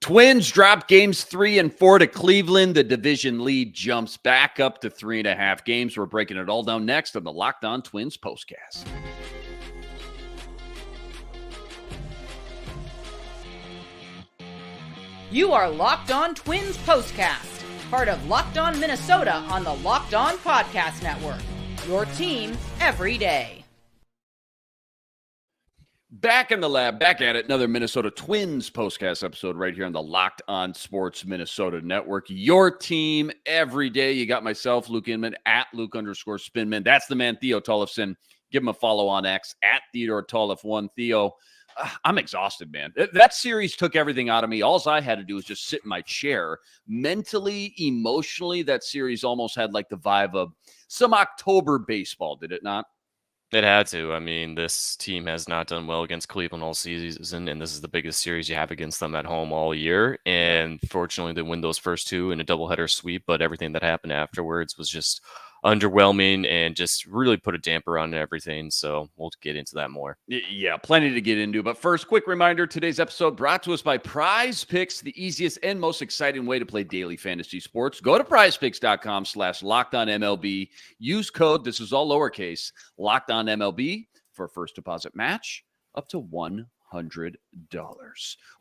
Twins drop games 3 and 4 to Cleveland. The division lead jumps back up to 3.5 games. We're breaking it all down next on the Locked On Twins postcast. You are Locked On Twins postcast, part of Locked On Minnesota on the Locked On Podcast Network. Your team every day. Back in the lab, back at it, another Minnesota Twins postcast episode right here on the Locked On Sports Minnesota Network. Your team every day. You got myself, Luke Inman, at Luke_Spinman. That's the man, Theo Tollefson. Give him a follow on X, at Theodore Tollef1. Theo, I'm exhausted, man. That series took everything out of me. All I had to do was just sit in my chair. Mentally, emotionally, that series almost had like the vibe of some October baseball, did it not? It had to. I mean, this team has not done well against Cleveland all season, and this is the biggest series you have against them at home all year. And fortunately, they win those first two in a doubleheader sweep, but everything that happened afterwards was just underwhelming and just really put a damper on everything. So we'll get into that more. Yeah, plenty to get into. But first, quick reminder, today's episode brought to us by Prize Picks, the easiest and most exciting way to play daily fantasy sports. Go to prizepicks.com/LockedOnMLB. Use code, this is all lowercase, LockedOnMLB for a first deposit match up to $100.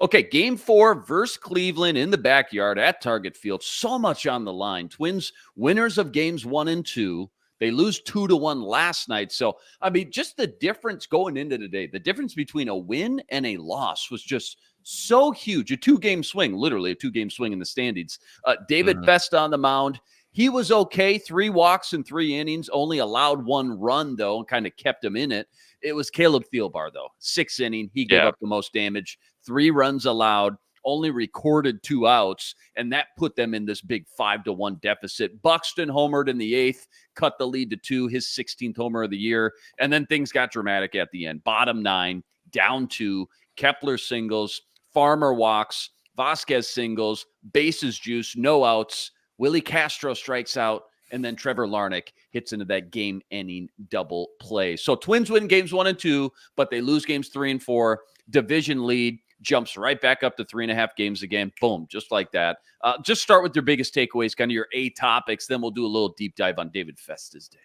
Okay, game 4 versus Cleveland in the backyard at Target Field. So much on the line. Twins winners of games 1 and 2. They lose 2-1 last night. So, I mean, just the difference going into today, the difference between a win and a loss was just so huge. A 2-game swing, literally a 2-game swing in the standings. David Festa on the mound. He was okay. 3 walks in 3 innings, only allowed 1 run, though, and kind of kept him in it. It was Caleb Thielbar, though. 6th inning, he gave up the most damage. 3 runs allowed, only recorded 2 outs, and that put them in this big 5-1 deficit. Buxton homered in the 8th, cut the lead to 2, his 16th homer of the year, and then things got dramatic at the end. Bottom 9, down 2, Kepler singles, Farmer walks, Vasquez singles, bases juice, no outs. Willie Castro strikes out, and then Trevor Larnach hits into that game-ending double play. So Twins win games 1 and 2, but they lose games 3 and 4. Division lead jumps right back up to 3.5 games again. Boom, just like that. Just start with your biggest takeaways, kind of your A topics. Then we'll do a little deep dive on David Festa's day.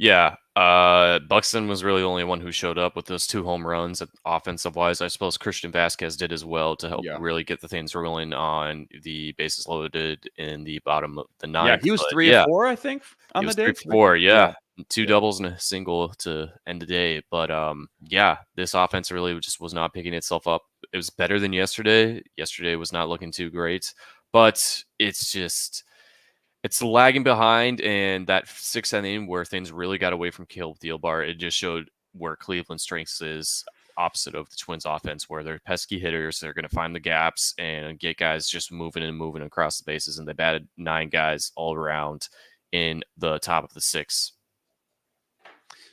Yeah, Buxton was really the only one who showed up with those 2 home runs. Offensive-wise, I suppose Christian Vasquez did as well to help really get the things rolling on the bases loaded in the bottom of the 9th. Yeah, he was 3 of 4, I think, on the day. 3-4, yeah. 2 doubles and a single to end the day. But, yeah, this offense really just was not picking itself up. It was better than yesterday. Yesterday was not looking too great. But it's just... it's lagging behind, and that 6th inning where things really got away from Caleb Thielbar, it just showed where Cleveland's strengths is opposite of the Twins offense, where they're pesky hitters. They're going to find the gaps and get guys just moving and moving across the bases, and they batted 9 guys all around in the top of the 6th.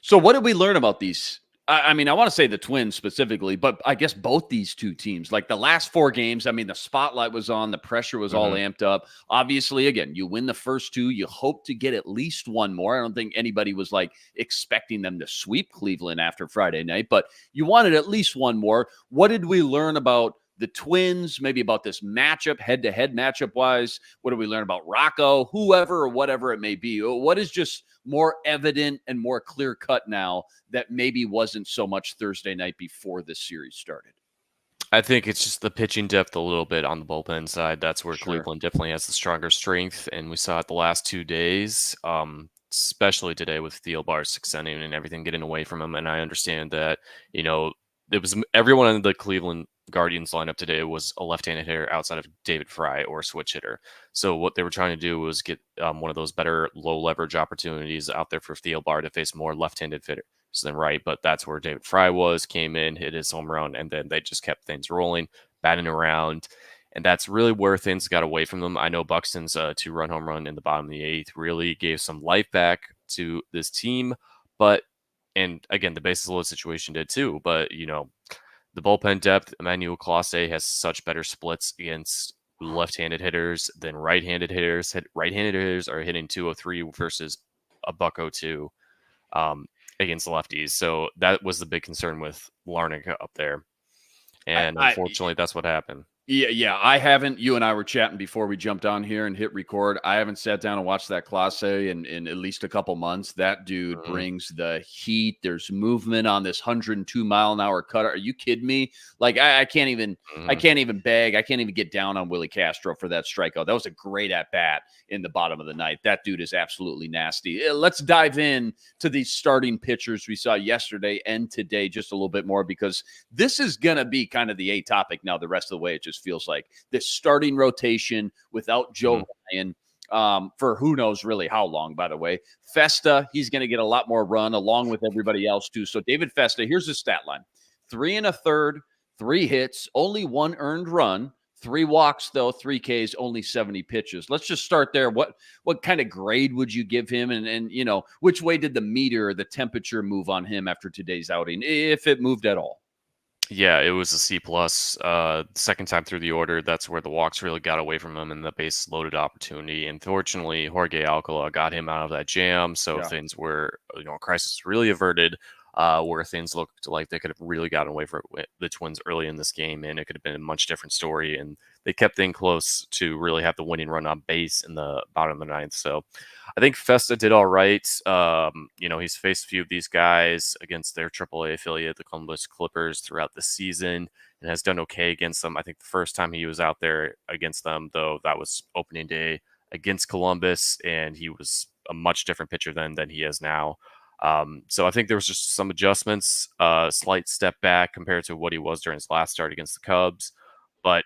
So what did we learn about these? I mean, I want to say the Twins specifically, but I guess both these 2 teams, like the last 4 games, I mean, the spotlight was on, the pressure was all amped up. Obviously, again, you win the first 2, you hope to get at least 1 more. I don't think anybody was like expecting them to sweep Cleveland after Friday night, but you wanted at least 1 more. What did we learn about the Twins, maybe about this matchup, head-to-head matchup-wise? What did we learn about Rocko, whoever or whatever it may be? What is just more evident and more clear-cut now that maybe wasn't so much Thursday night before this series started? I think it's just the pitching depth a little bit on the bullpen side. That's where Cleveland definitely has the stronger strength, and we saw it the last 2 days, especially today with Thielbar's 6th inning and everything getting away from him. And I understand that, you know, it was everyone in the Cleveland Guardians lineup today was a left-handed hitter outside of David Fry or a switch hitter. So what they were trying to do was get one of those better low leverage opportunities out there for Thielbar to face more left-handed hitters than right. But that's where David Fry came in, hit his home run, and then they just kept things rolling, batting around. And that's really where things got away from them. I know Buxton's 2-run home run in the bottom of the 8th really gave some life back to this team. And again, the bases loaded situation did too. But, you know, the bullpen depth, Emmanuel Clase has such better splits against left-handed hitters than right-handed hitters. Right-handed hitters are hitting 203 versus a $102 against the lefties. So that was the big concern with Larnach up there. And unfortunately, that's what happened. Yeah, I haven't. You and I were chatting before we jumped on here and hit record. I haven't sat down and watched that classe in at least a couple months. That dude Mhm. brings the heat. There's movement on this 102-mile-an-hour cutter. Are you kidding me? Like I can't even I Mhm. can't even beg. I can't even get down on Willie Castro for that strikeout. That was a great at bat in the bottom of the ninth. That dude is absolutely nasty. Let's dive in to these starting pitchers we saw yesterday and today just a little bit more, because this is going to be kind of the A topic now the rest of the way. It just feels like this starting rotation without Joe Mhm. Ryan for who knows really how long, by the way. Festa, he's going to get a lot more run along with everybody else, too. So, David Festa, here's his stat line: 3 1/3, 3 hits, only 1 earned run, 3 walks, though, 3 Ks, only 70 pitches. Let's just start there. What kind of grade would you give him? And you know, which way did the meter, the temperature move on him after today's outing, if it moved at all? Yeah, it was a C plus. Second time through the order, that's where the walks really got away from him and the base loaded opportunity. And fortunately, Jorge Alcala got him out of that jam, so Yeah. things were, crisis really averted. Where things looked like they could have really gotten away from the Twins early in this game, and it could have been a much different story. And they kept things close to really have the winning run on base in the bottom of the ninth. So I think Festa did all right. He's faced a few of these guys against their AAA affiliate, the Columbus Clippers, throughout the season, and has done okay against them. I think the first time he was out there against them, though, that was opening day against Columbus, and he was a much different pitcher then than he is now. So I think there was just some adjustments, slight step back compared to what he was during his last start against the Cubs. But,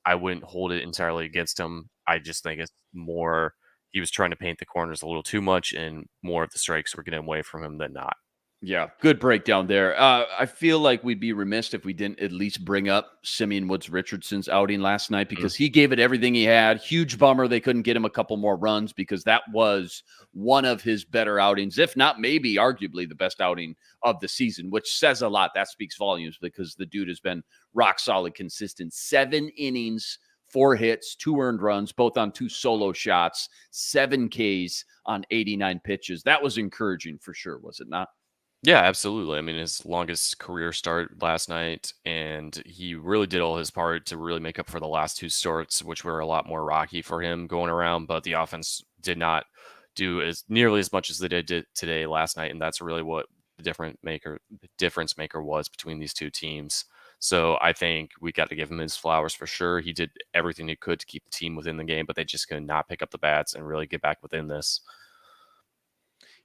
I wouldn't hold it entirely against him. I just think it's more he was trying to paint the corners a little too much, and more of the strikes were getting away from him than not. Yeah, good breakdown there. I feel like we'd be remiss if we didn't at least bring up Simeon Woods Richardson's outing last night, Mm. because he gave it everything he had. Huge bummer they couldn't get him a couple more runs, because that was one of his better outings, if not maybe arguably the best outing of the season, which says a lot. That speaks volumes, because the dude has been rock solid, consistent. 7 innings, 4 hits, 2 earned runs, both on 2 solo shots, 7 Ks on 89 pitches. That was encouraging for sure, was it not? Yeah, absolutely. I mean, his longest career start last night, and he really did all his part to really make up for the last 2 starts, which were a lot more rocky for him going around. But the offense did not do as nearly as much as they did today last night, and that's really what the difference maker was between these two teams. So I think we got to give him his flowers for sure. He did everything he could to keep the team within the game, but they just could not pick up the bats and really get back within this.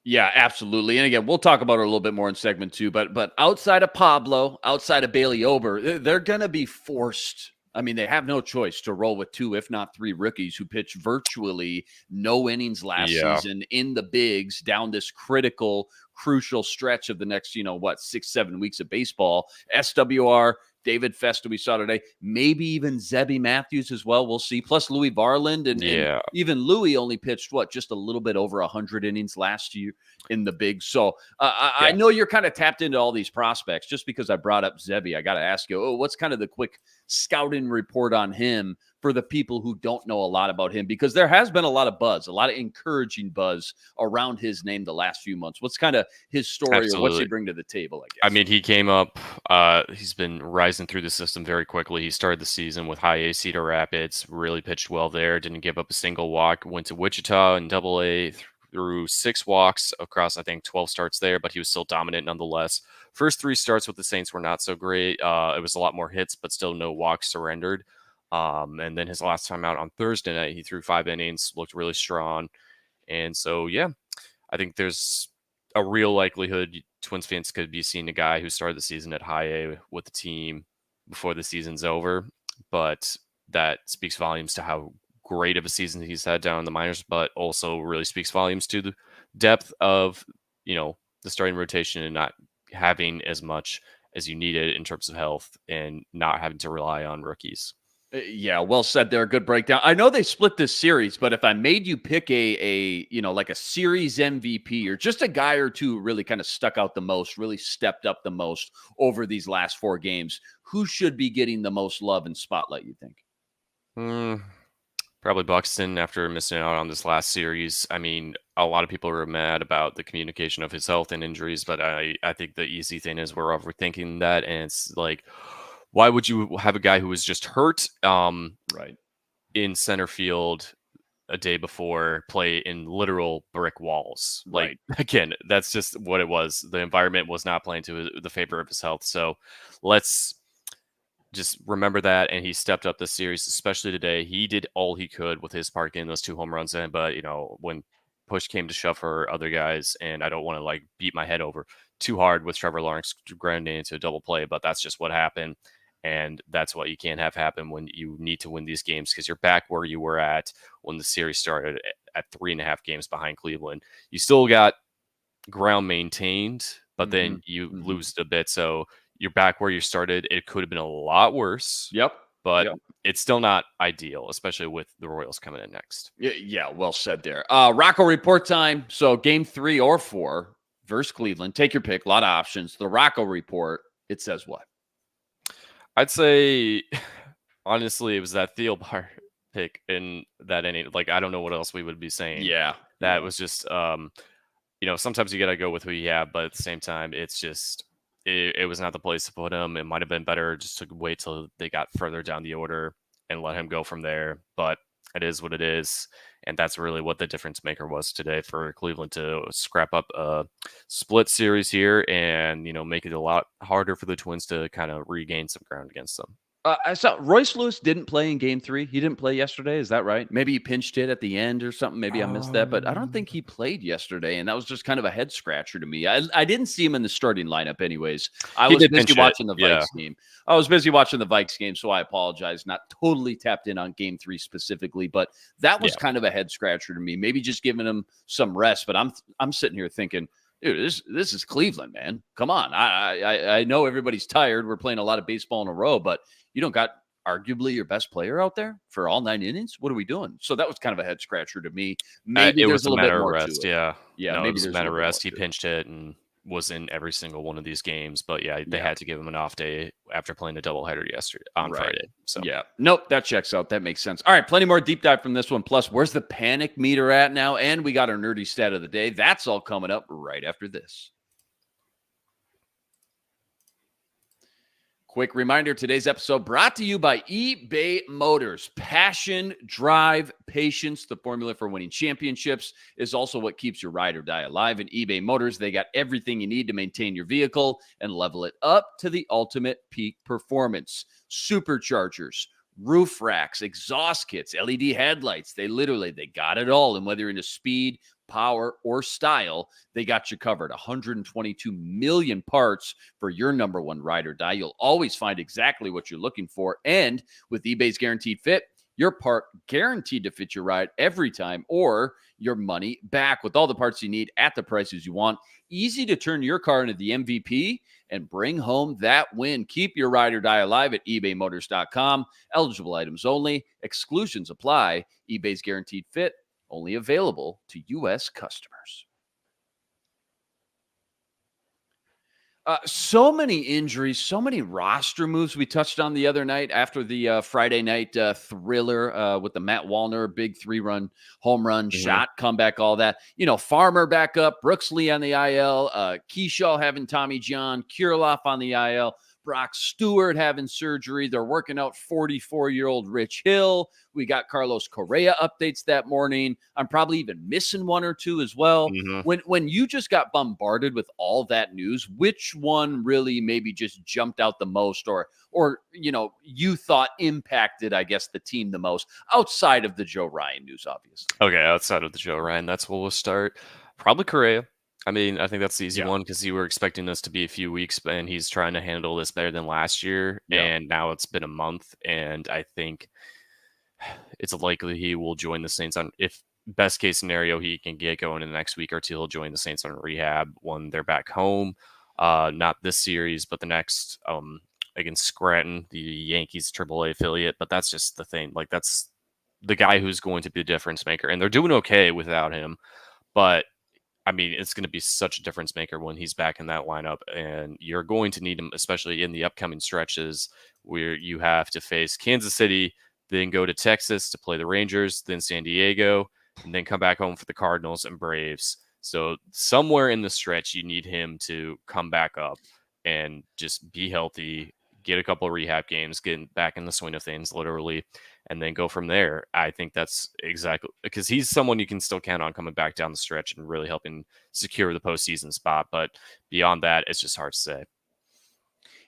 Yeah, absolutely. And again, we'll talk about it a little bit more in segment 2. But outside of Pablo, outside of Bailey Ober, they're going to be forced. I mean, they have no choice to roll with 2, if not 3 rookies who pitched virtually no innings last Yeah. season in the bigs down this critical, crucial stretch of the next, 6, 7 weeks of baseball. SWR, David Festa, we saw today, maybe even Zebby Matthews as well. We'll see. Plus Louis Varland, and Yeah. even Louis only pitched just a little bit over 100 innings last year in the big. So I Yeah. know you're kind of tapped into all these prospects. Just because I brought up Zebby, I got to ask you, what's kind of the quick scouting report on him for the people who don't know a lot about him? Because there has been a lot of buzz, a lot of encouraging buzz around his name the last few months. What's kind of his story, or what's he Absolutely. bring to the table, I I guess? mean, he came up, he's been rising through the system very quickly. He started the season with high A Cedar Rapids, really pitched well there, didn't give up a single walk, went to Wichita in Double A, threw 6 walks across, I think, 12 starts there, but he was still dominant nonetheless. First 3 starts with the Saints were not so great. It was a lot more hits, but still no walks surrendered. And then his last time out on Thursday night, he threw 5 innings, looked really strong. And so, yeah, I think there's a real likelihood Twins fans could be seeing a guy who started the season at high A with the team before the season's over. But that speaks volumes to how great of a season he's had down in the minors, but also really speaks volumes to the depth of, the starting rotation and not having as much as you needed in terms of health and not having to rely on rookies. Yeah, well said there. Good breakdown. I know they split this series, but if I made you pick like a series MVP, or just a guy or two really kind of stuck out the most, really stepped up the most over these last 4 games, who should be getting the most love and spotlight, you think? Hmm. Probably Buxton after missing out on this last series. I mean, a lot of people are mad about the communication of his health and injuries, but I think the easy thing is we're overthinking that. And it's like Why would you have a guy who was just hurt Right. in center field a day before play in literal brick walls? Right. Like, again, that's just what it was. The environment was not playing to the favor of his health. So let's just remember that. And he stepped up this series, especially today. He did all he could with his part getting those 2 home runs in. But, when push came to shove for other guys, and I don't want to like beat my head over too hard with Trevor Lawrence grounding into a double play, but that's just what happened. And that's what you can't have happen when you need to win these games, because you're back where you were at when the series started at 3.5 games behind Cleveland. You still got ground maintained, but then you lose a bit. So you're back where you started. It could have been a lot worse. Yep. But it's still not ideal, especially with the Royals coming in next. Yeah, well said there. Rocko Report time. So game 3 or 4 versus Cleveland. Take your pick. A lot of options. The Rocko Report, it says what? I'd say, honestly, it was that Theo pick in that inning. Like, I don't know what else we would be saying. Yeah. That was just, sometimes you got to go with who you have, but at the same time, it's just, it was not the place to put him. It might have been better just to wait till they got further down the order and let him go from there. But it is what it is. And that's really what the difference maker was today for Cleveland to scrap up a split series here and, make it a lot harder for the Twins to kind of regain some ground against them. I saw Royce Lewis didn't play in game 3. He didn't play yesterday. Is that right? Maybe he pinched it at the end or something. Maybe I missed that, but I don't think he played yesterday. And that was just kind of a head scratcher to me. I didn't see him in the starting lineup anyways. I was busy watching the Vikes game. I was busy watching the Vikes game, so I apologize. Not totally tapped in on game 3 specifically, but that was kind of a head scratcher to me. Maybe just giving him some rest, but I'm sitting here thinking, dude, this is Cleveland, man. Come on. I know everybody's tired. We're playing a lot of baseball in a row, but you don't got arguably your best player out there for all 9 innings. What are we doing? So that was kind of a head scratcher to me. Maybe there's a little bit more rest. to it. Yeah. Maybe it was there's a matter of rest. He pinched it and was in every single one of these games. But they had to give him an off day after playing a doubleheader Friday. So nope, that checks out. That makes sense. All right, plenty more deep dive from this one. Plus, where's the panic meter at now? And we got our nerdy stat of the day. That's all coming up right after this. Quick reminder, today's episode brought to you by eBay Motors. Passion, drive, patience. The formula for winning championships is also what keeps your ride or die alive. In eBay Motors, they got everything you need to maintain your vehicle and level it up to the ultimate peak performance. Superchargers, roof racks, exhaust kits, LED headlights. They got it all. And whether you're into speed, power, or style, they got you covered. 122 million parts for your number one ride or die. You'll always find exactly what you're looking for. And with eBay's Guaranteed Fit, your part guaranteed to fit your ride every time or your money back with all the parts you need at the prices you want. Easy to turn your car into the MVP and bring home that win. Keep your ride or die alive at ebaymotors.com. Eligible items only. Exclusions apply. eBay's Guaranteed Fit, only available to U.S. customers. So many injuries, so many roster moves we touched on the other night after the Friday night thriller with the Matt Wallner big 3-run home run shot comeback, all that. Farmer back up, Brooks Lee on the IL, Keyshaw having Tommy John, Kirilloff on the IL, Brock Stewart having surgery. They're working out 44-year-old Rich Hill. We got Carlos Correa updates that morning. I'm probably even missing one or two as well. When you just got bombarded with all that news, which one really maybe just jumped out the most or you thought impacted, I guess, the team the most outside of the Joe Ryan news, obviously? Okay, outside of the Joe Ryan, that's where we'll start. Probably Correa. I mean, I think that's the easy one because you were expecting this to be a few weeks, and he's trying to handle this better than last year. And now it's been a month, and I think it's likely he will join the Saints on, if best case scenario, he can get going in the next week or two. He'll join the Saints on rehab when they're back home. Not this series, but the next against Scranton, the Yankees AAA affiliate. But that's just the thing. Like, that's the guy who's going to be the difference maker, and they're doing okay without him. But I mean, it's going to be such a difference maker when he's back in that lineup, and you're going to need him, especially in the upcoming stretches where you have to face Kansas City, then go to Texas to play the Rangers, then San Diego, and then come back home for the Cardinals and Braves. So somewhere in the stretch, you need him to come back up and just be healthy, get a couple of rehab games, get back in the swing of things, literally, and then go from there. I think that's exactly because he's someone you can still count on coming back down the stretch and really helping secure the postseason spot. But beyond that, it's just hard to say.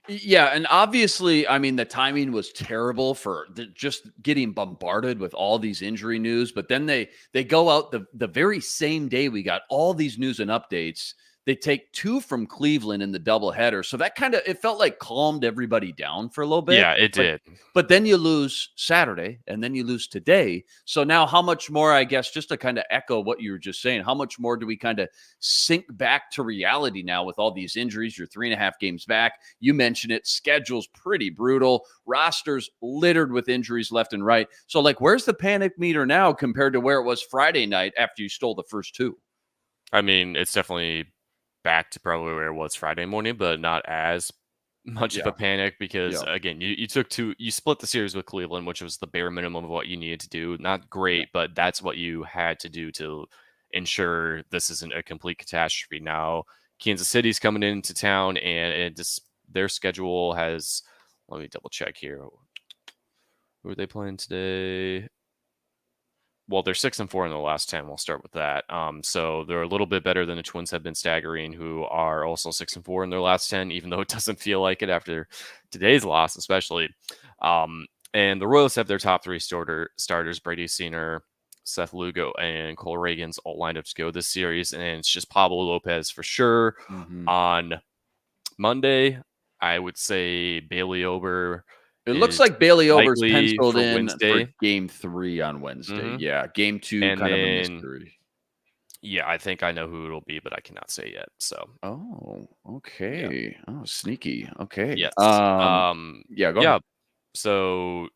Yeah, and obviously, I mean, the timing was terrible for just getting bombarded with all these injury news. But then they go out the very same day we got all these news and updates. They take 2 from Cleveland in the doubleheader, so that it felt like calmed everybody down for a little bit. Yeah, it did. But then you lose Saturday, and then you lose today. So now, how much more? I guess just to kind of echo what you were just saying, how much more do we kind of sink back to reality now with all these injuries? You're 3.5 games back. You mentioned it. Schedule's pretty brutal. Rosters littered with injuries left and right. So, like, where's the panic meter now compared to where it was Friday night after you stole the first 2? I mean, it's definitely back to probably where it was Friday morning, but not as much of a panic because again, you split the series with Cleveland, which was the bare minimum of what you needed to do. Not great, but that's what you had to do to ensure this isn't a complete catastrophe. Now, Kansas City's coming into town, and their schedule has. Let me double check here. Who are they playing today? Well, they're 6-4 in the last 10. We'll start with that. So they're a little bit better than the Twins have been staggering, who are also 6-4 in their last 10, even though it doesn't feel like it after today's loss, especially. And the Royals have their top 3 starters, Brady Senior, Seth Lugo, and Cole Reagans all lined up to go this series. And it's just Pablo Lopez for sure. On Monday, I would say Bailey Ober. It looks like Bailey Ober's penciled in Wednesday. for game 3 on Wednesday. Yeah, game 2 and kind of a mystery. Yeah, I think I know who it'll be, but I cannot say yet. So. Oh, okay. Yeah. Oh, sneaky. Okay. Yes. Yeah. Go ahead. So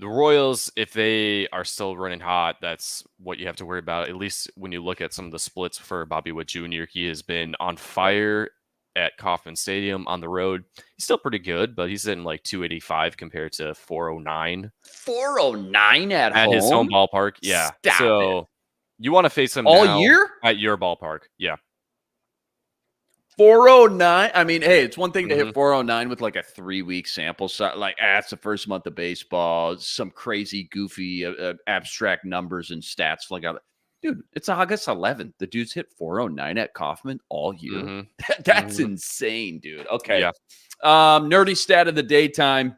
the Royals, if they are still running hot, that's what you have to worry about. At least when you look at some of the splits for Bobby Witt Jr., he has been on fire at Kauffman Stadium on the road. He's still pretty good, but he's in like 285 compared to 409. 409 at home? His home ballpark. Yeah. Stop it. You want to face him all year? At your ballpark. Yeah. 409. I mean, hey, it's one thing to hit 409 with like a 3-week sample size. Like, it's the first month of baseball. Some crazy, goofy, abstract numbers and stats. Like, dude, it's August 11th. The dude's hit 409 at Kauffman all year. That's insane, dude. Okay. Yeah. Nerdy stat of the daytime.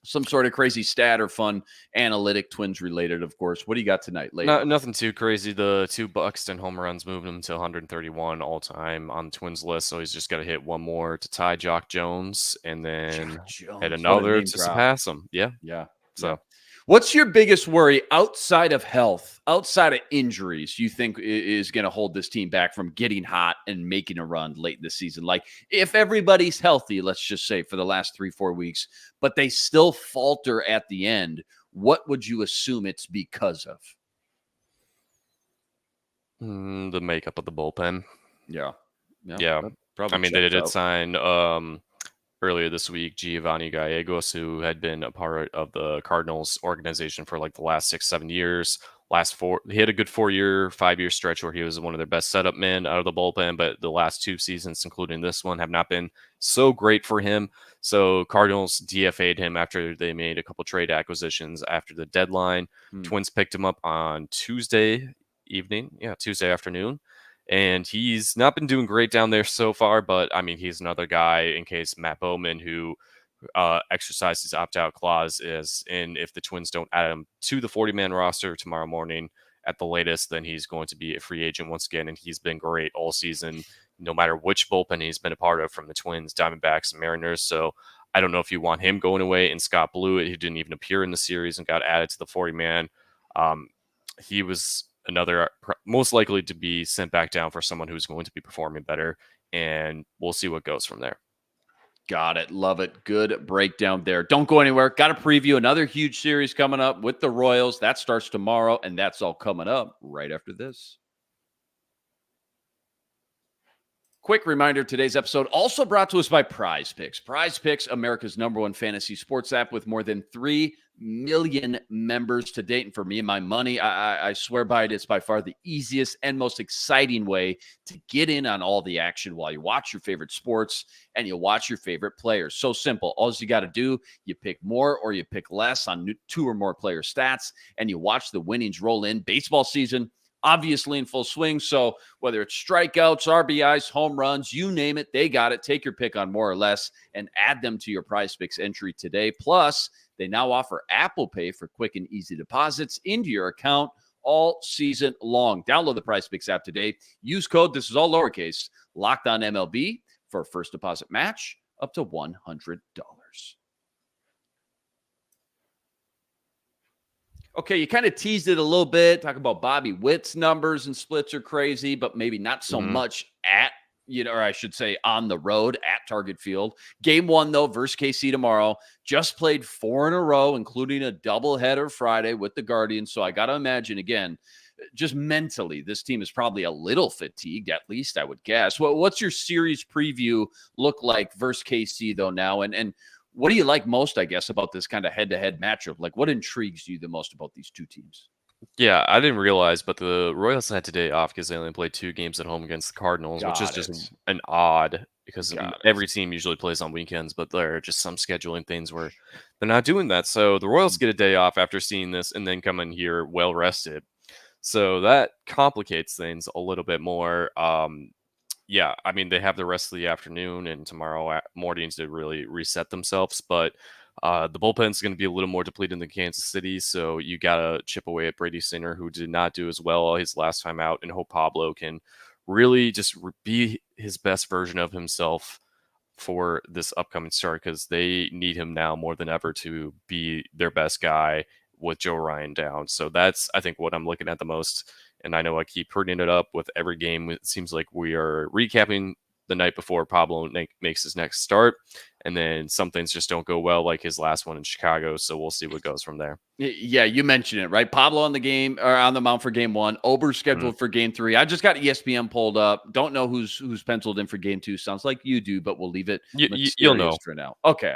Some sort of crazy stat or fun analytic, Twins related, of course. What do you got tonight, later? Nothing too crazy. The 2 Buxton home runs moved him to 131 all time on the Twins list. So he's just got to hit one more to tie Jock Jones and then hit another to surpass him. Yeah. Yeah. So. What's your biggest worry outside of health, outside of injuries, you think is going to hold this team back from getting hot and making a run late in the season? Like, if everybody's healthy, let's just say for the last 3-4 weeks, but they still falter at the end, what would you assume it's because of? The makeup of the bullpen. Yeah. I mean, they did sign earlier this week Giovanni Gallegos, who had been a part of the Cardinals organization for like the last 6-7 years. He had a good 5-year stretch where he was one of their best setup men out of the bullpen, but the last 2 seasons, including this one, have not been so great for him. So Cardinals DFA'd him after they made a couple trade acquisitions after the deadline. Twins picked him up on Tuesday afternoon. And he's not been doing great down there so far, but I mean, he's another guy in case Matt Bowman, who exercised his opt-out clause, is in. If the Twins don't add him to the 40-man roster tomorrow morning at the latest, then he's going to be a free agent once again. And he's been great all season, no matter which bullpen he's been a part of, from the Twins, Diamondbacks, and Mariners. So I don't know if you want him going away. And Scott Blewett, who didn't even appear in the series and got added to the 40-man, he was another most likely to be sent back down for someone who's going to be performing better, and we'll see what goes from there. Got it. Love it. Good breakdown there. Don't go anywhere. Got to preview another huge series coming up with the Royals. That starts tomorrow, and that's all coming up right after this. Quick reminder, today's episode also brought to us by Prize Picks. Prize Picks, America's #1 fantasy sports app with more than 3 million members to date. And for me and my money, I swear by it, it's by far the easiest and most exciting way to get in on all the action while you watch your favorite sports and you watch your favorite players. So simple. All you got to do, you pick more or you pick less on 2 or more player stats, and you watch the winnings roll in. Baseball season obviously in full swing. So whether it's strikeouts, RBIs, home runs, you name it, they got it. Take your pick on more or less and add them to your Prize Picks entry today. Plus, they now offer Apple Pay for quick and easy deposits into your account all season long. Download the Prize Picks app today. Use code, this is all lowercase, Locked On MLB for a first deposit match up to $100. Okay, you kind of teased it a little bit, talk about Bobby Witt's numbers and splits are crazy, but maybe not so much at, or I should say on the road at Target Field. Game 1, though, versus KC tomorrow. Just played 4 in a row, including a doubleheader Friday with the Guardians. So I got to imagine, again, just mentally, this team is probably a little fatigued, at least I would guess. What's your series preview look like versus KC, though, now? And what do you like most, I guess, about this kind of head-to-head matchup? Like, what intrigues you the most about these two teams? Yeah, I didn't realize, but the Royals had today off because they only played 2 games at home against the Cardinals, which is just an odd because every team usually plays on weekends, but there are just some scheduling things where they're not doing that. So the Royals get a day off after seeing this and then come in here well-rested. So that complicates things a little bit more. Yeah, I mean, they have the rest of the afternoon and tomorrow mornings to really reset themselves, but the bullpen's going to be a little more depleted than Kansas City, so you got to chip away at Brady Singer, who did not do as well his last time out, and hope Pablo can really just be his best version of himself for this upcoming start, because they need him now more than ever to be their best guy with Joe Ryan down. So that's, I think, what I'm looking at the most. And I know I keep hurting it up with every game. It seems like we are recapping the night before Pablo makes his next start. And then some things just don't go well, like his last one in Chicago. So we'll see what goes from there. Yeah, you mentioned it, right? Pablo on the mound for game 1. Ober scheduled for game 3. I just got ESPN pulled up. Don't know who's penciled in for game 2. Sounds like you do, but we'll leave it. You'll know for now. Okay,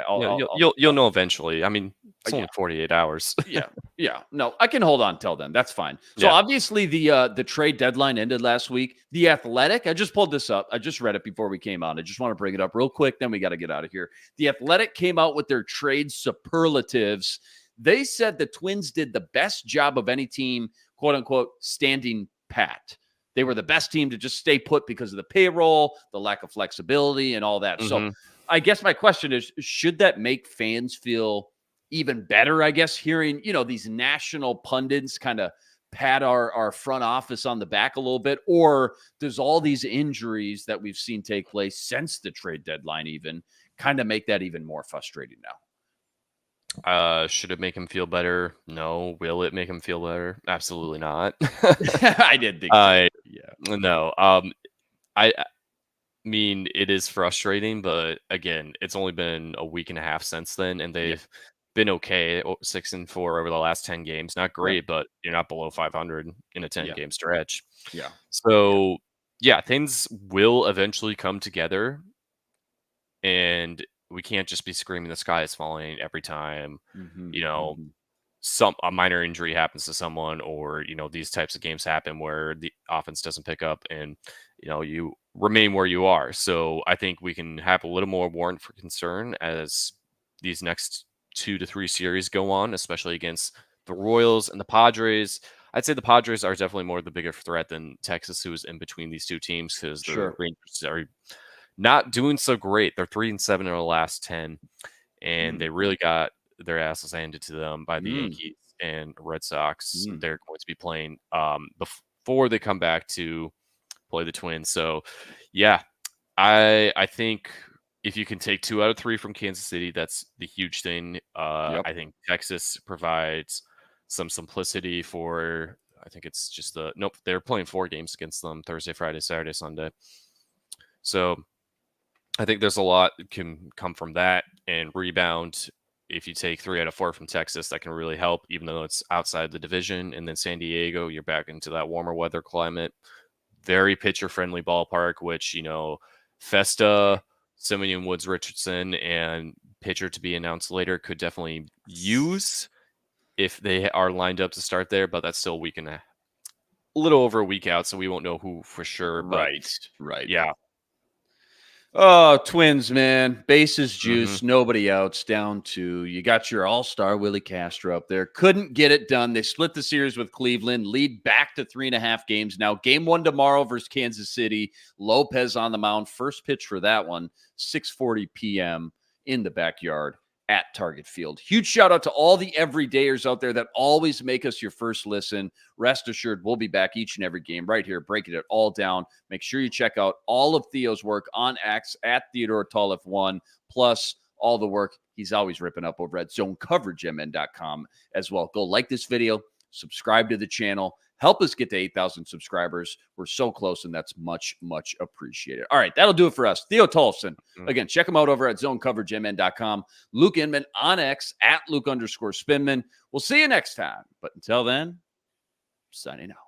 you'll know eventually. I mean, it's only 48 hours. Yeah. No, I can hold on till then. That's fine. So obviously the trade deadline ended last week. The Athletic, I just pulled this up. I just read it before we came on. I just want to bring it up real quick. Then we got to get out of here. The Athletic came out with their trade superlatives. They said the Twins did the best job of any team, quote unquote, standing pat. They were the best team to just stay put because of the payroll, the lack of flexibility, and all that. So I guess my question is, should that make fans feel even better, I guess, hearing, these national pundits kind of pat our front office on the back a little bit? Or does all these injuries that we've seen take place since the trade deadline even kind of make that even more frustrating now? Should it make him feel better? No. Will it make him feel better? Absolutely not. I did think so. Yeah. No. I mean, it is frustrating, but again, it's only been a week and a half since then, and they've been okay, 6-4 over the last 10 games. Not great, but you're not below 500 in a 10-game stretch. Yeah. So, things will eventually come together, and we can't just be screaming the sky is falling every time, a minor injury happens to someone, or, these types of games happen where the offense doesn't pick up and, you remain where you are. So I think we can have a little more warrant for concern as these next 2 to 3 series go on, especially against the Royals and the Padres. I'd say the Padres are definitely more the bigger threat than Texas, who is in between these two teams, because the Rangers are not doing so great. They're 3-7 in the last 10, and they really got their asses handed to them by the Yankees and Red Sox. They're going to be playing before they come back to play the Twins. So, I think if you can take 2 out of 3 from Kansas City, that's the huge thing. I think Texas provides some simplicity for, I think it's just they're playing 4 games against them: Thursday, Friday, Saturday, Sunday. So I think there's a lot that can come from that, and rebound. If you take 3 out of 4 from Texas, that can really help, even though it's outside the division. And then San Diego, you're back into that warmer weather climate, very pitcher friendly ballpark, which, Festa, Simeon Woods, Richardson, and pitcher to be announced later could definitely use if they are lined up to start there, but that's still a little over a week out, so we won't know who for sure. But Right. yeah. Oh, Twins, man. Bases Mm-hmm. juice, nobody outs, down 2. You got your all-star Willie Castro up there. Couldn't get it done. They split the series with Cleveland, lead back to 3.5 games now. Game 1 tomorrow versus Kansas City. Lopez on the mound. First pitch for that one, 6:40 p.m. in the backyard at Target Field. Huge shout out to all the everydayers out there that always make us your first listen. Rest assured, we'll be back each and every game right here, breaking it all down. Make sure you check out all of Theo's work on X at Theodore Tollefson 1, plus all the work he's always ripping up over at ZoneCoverageMN.com as well. Go like this video, subscribe to the channel, help us get to 8,000 subscribers. We're so close, and that's much, much appreciated. All right, that'll do it for us. Theo Tollefson. Again, check him out over at ZoneCoverageMN.com. Luke Inman on X at Luke_Spinman. We'll see you next time. But until then, signing out.